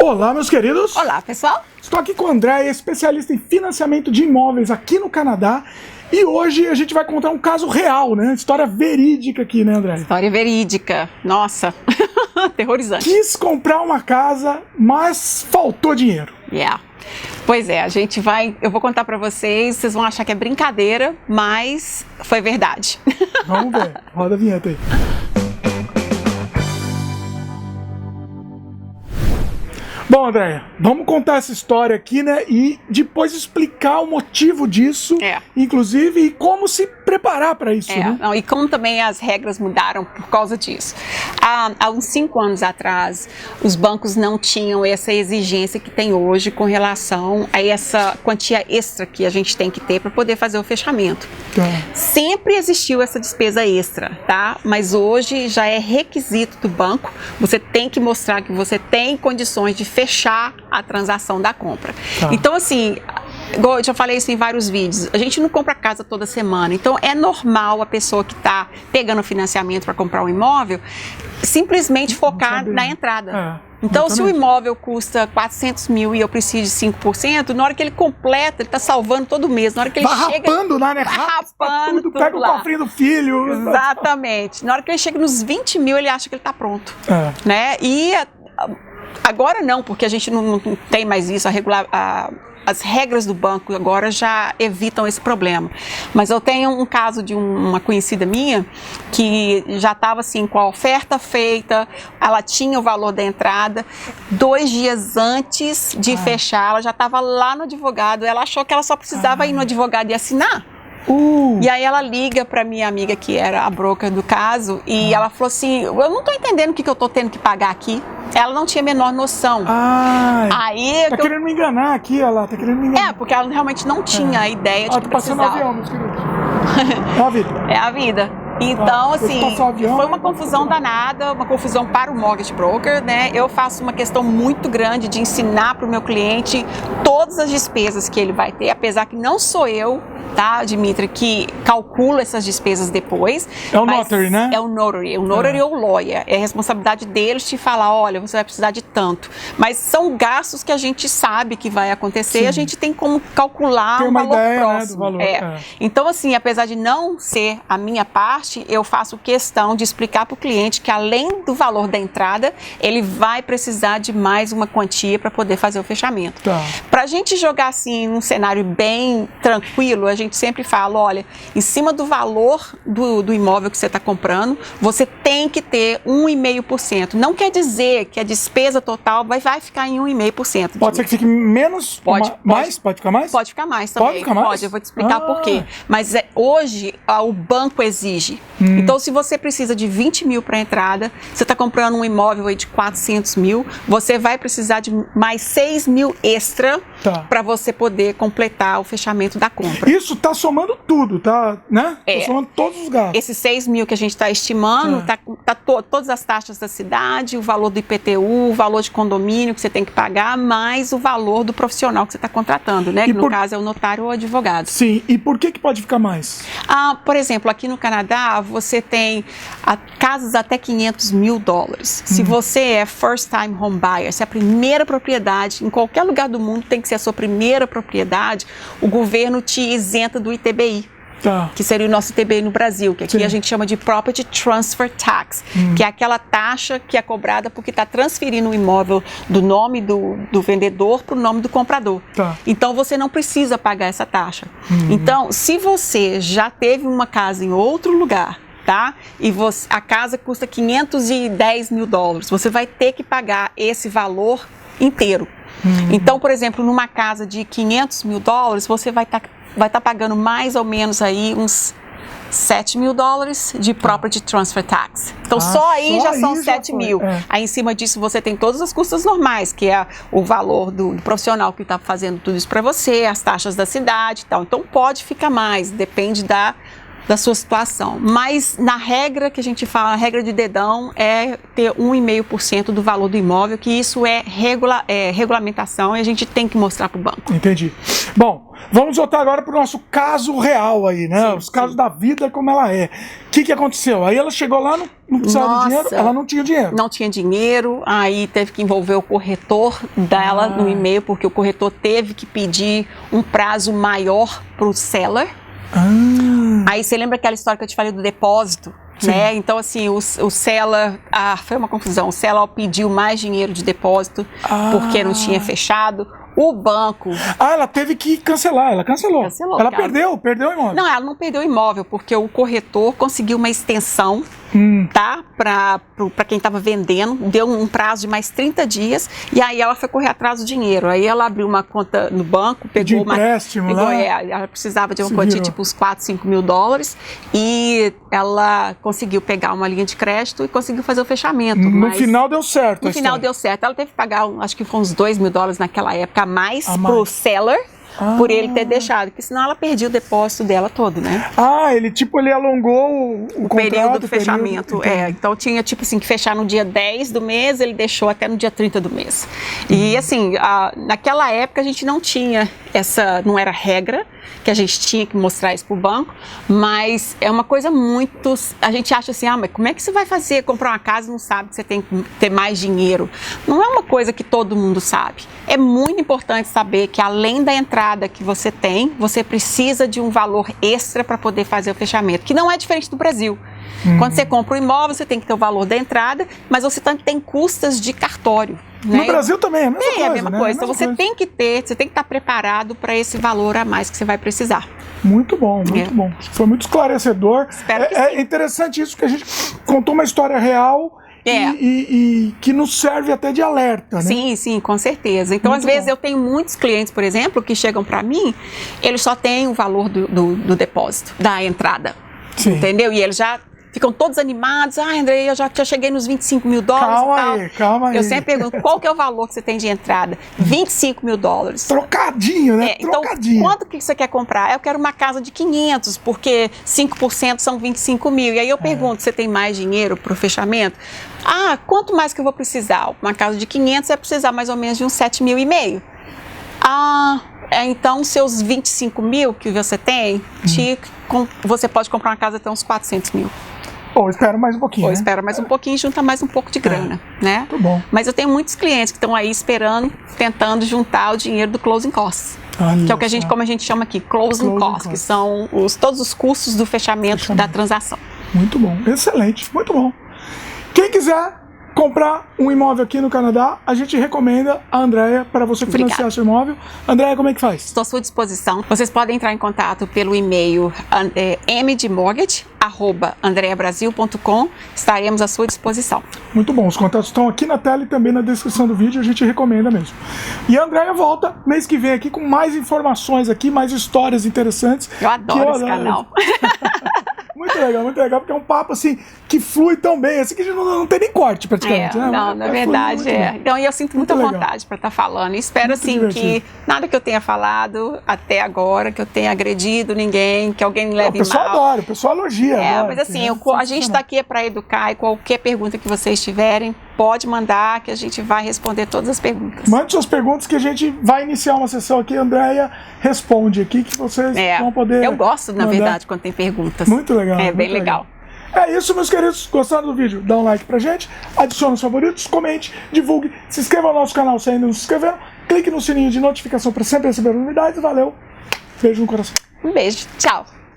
Olá, meus queridos! Olá, pessoal! Estou aqui com o André, especialista em financiamento de imóveis aqui no Canadá. E hoje a gente vai contar um caso real, né? História verídica aqui, né, André? História verídica. Nossa, aterrorizante. Quis comprar uma casa, mas faltou dinheiro. Pois é, eu vou contar pra vocês, vocês vão achar que é brincadeira, mas foi verdade. Vamos ver, roda a vinheta aí. Bom, Andréia, vamos contar essa história aqui, né? E depois explicar o motivo disso, inclusive, e como se preparar para isso, né? Não, e como também as regras mudaram por causa disso. Há uns 5 anos atrás, os bancos não tinham essa exigência que tem hoje com relação a essa quantia extra que a gente tem que ter para poder fazer o fechamento. Sempre existiu essa despesa extra, tá? Mas hoje já é requisito do banco, você tem que mostrar que você tem condições de fechar a transação da compra. Então, assim, eu já falei isso em vários vídeos, a gente não compra casa toda semana, então é normal a pessoa que está pegando financiamento para comprar um imóvel simplesmente focar na entrada. Então, se o imóvel custa 400 mil e eu preciso de 5%, na hora que ele completa, ele está salvando todo mês. Na hora que ele chega... Rapando lá, né? Rapando tudo pega lá. O cofrinho do filho. Exatamente. Na hora que ele chega nos 20 mil, ele acha que ele está pronto. Né? E agora não, porque a gente não tem mais isso, as regras do banco agora já evitam esse problema. Mas eu tenho um caso de uma conhecida minha que já estava assim com a oferta feita, ela tinha o valor da entrada, 2 dias antes de fechar, ela já estava lá no advogado, ela achou que ela só precisava ir no advogado e assinar. E aí ela liga para minha amiga que era a broker do caso e ela falou assim, eu não estou entendendo o que eu estou tendo que pagar aqui. Ela não tinha a menor noção. Aí tá querendo me enganar aqui, ela tá querendo me enganar. Porque ela realmente não tinha a ideia de que precisava. Passando avião, meus queridos. É a vida. É a vida. Então, assim, foi uma confusão danada, uma confusão para o mortgage broker, né? Eu faço uma questão muito grande de ensinar para o meu cliente todas as despesas que ele vai ter, apesar que não sou eu, tá, Dimitri, que calcula essas despesas depois. É o notary, né? É o notary ou o lawyer. É a responsabilidade deles te falar, olha, você vai precisar de tanto. Mas são gastos que a gente sabe que vai acontecer e a gente tem como calcular um valor próximo. Né, do valor. Então, assim, apesar de não ser a minha parte, eu faço questão de explicar para o cliente que além do valor da entrada, ele vai precisar de mais uma quantia para poder fazer o fechamento. Para a gente jogar assim num cenário bem tranquilo, a gente sempre fala, olha, em cima do valor do imóvel que você está comprando, você tem que ter 1,5%. Não quer dizer que a despesa total vai ficar em 1,5%. Pode ser que fique menos? Mais? Pode ficar mais? Pode ficar mais também. Pode ficar mais? Pode, eu vou te explicar por quê. Mas hoje o banco exige. Então, se você precisa de 20 mil para entrada, você está comprando um imóvel aí de 400 mil, você vai precisar de mais 6 mil extra para você poder completar o fechamento da compra. Isso está somando tudo, tá? Né? Tá somando todos os gastos. Esses 6 mil que a gente está estimando, todas as taxas da cidade, o valor do IPTU, o valor de condomínio que você tem que pagar, mais o valor do profissional que você está contratando, né? Que no caso é o notário ou o advogado. Sim, e por que pode ficar mais? Por exemplo, aqui no Canadá, você tem casas até 500 mil dólares. Se você é first time home buyer, se é a primeira propriedade, em qualquer lugar do mundo tem que ser a sua primeira propriedade, o governo te isenta do ITBI. Que seria o nosso ITBI no Brasil, que aqui a gente chama de Property Transfer Tax, que é aquela taxa que é cobrada porque está transferindo o imóvel do nome do vendedor para o nome do comprador. Então você não precisa pagar essa taxa. Então, se você já teve uma casa em outro lugar, e a casa custa 510 mil dólares, você vai ter que pagar esse valor inteiro. Então, por exemplo, numa casa de 500 mil dólares, você vai estar pagando mais ou menos aí uns 7 mil dólares de Property Transfer Tax. Então, só aí já são 7 mil. Aí, em cima disso, você tem todas as custas normais, que é o valor do profissional que está fazendo tudo isso para você, as taxas da cidade e tal. Então, pode ficar mais, depende da sua situação. Mas na regra que a gente fala, a regra de dedão é ter 1,5% do valor do imóvel, que isso é regulamentação e a gente tem que mostrar para o banco. Entendi. Bom, vamos voltar agora para o nosso caso real aí, né? Os casos da vida como ela é. O que aconteceu? Aí ela chegou lá, não precisava de dinheiro, ela não tinha dinheiro. Não tinha dinheiro, aí teve que envolver o corretor dela no e-mail, porque o corretor teve que pedir um prazo maior para o seller. Aí você lembra aquela história que eu te falei do depósito? Né? Então, assim, o seller, foi uma confusão. O seller pediu mais dinheiro de depósito porque não tinha fechado. O banco... ela teve que cancelar, ela cancelou. Ela perdeu o imóvel. Não, ela não perdeu o imóvel, porque o corretor conseguiu uma extensão, tá? Para quem estava vendendo, deu um prazo de mais 30 dias, e aí ela foi correr atrás do dinheiro. Aí ela abriu uma conta no banco, pegou de empréstimo, ela precisava de uma quantia tipo uns 4, 5 mil dólares, e ela conseguiu pegar uma linha de crédito e conseguiu fazer o fechamento. No final deu certo. No final deu certo. Ela teve que pagar, acho que foi uns 2 mil dólares naquela época, mais pro seller, por ele ter deixado, porque senão ela perdia o depósito dela todo, né? Ele alongou o período do fechamento. Então tinha tipo assim, que fechar no dia 10 do mês, ele deixou até no dia 30 do mês. E assim, naquela época a gente não tinha não era regra, que a gente tinha que mostrar isso pro banco, mas é uma coisa muito... A gente acha assim, mas como é que você vai fazer? Comprar uma casa e não sabe que você tem que ter mais dinheiro. Não é uma coisa que todo mundo sabe. É muito importante saber que além da entrada que você tem, você precisa de um valor extra para poder fazer o fechamento, que não é diferente do Brasil. Quando você compra um imóvel, você tem que ter o valor da entrada, mas você também tem custas de cartório. Né? No Brasil também é a mesma coisa. É a mesma coisa. Então você tem que estar preparado para esse valor a mais que você vai precisar. Muito bom, muito bom. Foi muito esclarecedor. Espero que sim. É interessante isso, que a gente contou uma história real e que nos serve até de alerta, né? Sim, com certeza. Então, às vezes, eu tenho muitos clientes, por exemplo, que chegam para mim, eles só têm o valor do depósito, da entrada. Sim. Entendeu? E eles já ficam todos animados. André, eu já cheguei nos 25 mil dólares. Calma aí. Eu sempre pergunto, qual que é o valor que você tem de entrada? 25 mil dólares. Trocadinho, né? Trocadinho. Então, quanto que você quer comprar? Eu quero uma casa de 500, porque 5% são 25 mil. E aí eu pergunto, você tem mais dinheiro para o fechamento? Quanto mais que eu vou precisar? Uma casa de 500 vai precisar mais ou menos de uns 7,5 mil. Então, seus 25 mil que você tem, você pode comprar uma casa até uns 400 mil. Ou espera mais um pouquinho. Espera mais um pouquinho e junta mais um pouco de grana, né? Muito bom. Mas eu tenho muitos clientes que estão aí esperando, tentando juntar o dinheiro do closing costs. Que é o que como a gente chama aqui, closing costs, que são todos os custos do fechamento da transação. Muito bom, excelente, muito bom. Quem quiser comprar um imóvel aqui no Canadá, a gente recomenda a Andréia para você financiar seu imóvel. Andréia, como é que faz? Estou à sua disposição. Vocês podem entrar em contato pelo e-mail mdmortgage@andreabrasil.com. Estaremos à sua disposição. Muito bom. Os contatos estão aqui na tela e também na descrição do vídeo. A gente recomenda mesmo. E a Andréia volta mês que vem aqui com mais informações aqui, mais histórias interessantes. Eu adoro esse canal. Muito legal, porque é um papo assim que flui tão bem, assim que a gente não tem nem corte praticamente. Né? Não, na verdade Então eu sinto muita vontade para estar falando. E espero assim que nada que eu tenha falado até agora, que eu tenha agredido ninguém, que alguém me leve mal. O pessoal adora, o pessoal elogia. Mas assim, a gente está aqui para educar, e qualquer pergunta que vocês tiverem, pode mandar que a gente vai responder todas as perguntas. Mande suas perguntas que a gente vai iniciar uma sessão aqui, a Andréia responde aqui, que vocês vão poder Eu gosto, na verdade, quando tem perguntas. Muito legal. É bem legal. É isso, meus queridos. Gostaram do vídeo? Dá um like pra gente, adicione os favoritos, comente, divulgue, se inscreva no nosso canal se ainda não se inscreveram, clique no sininho de notificação para sempre receber novidades. Valeu, beijo no coração. Um beijo, tchau.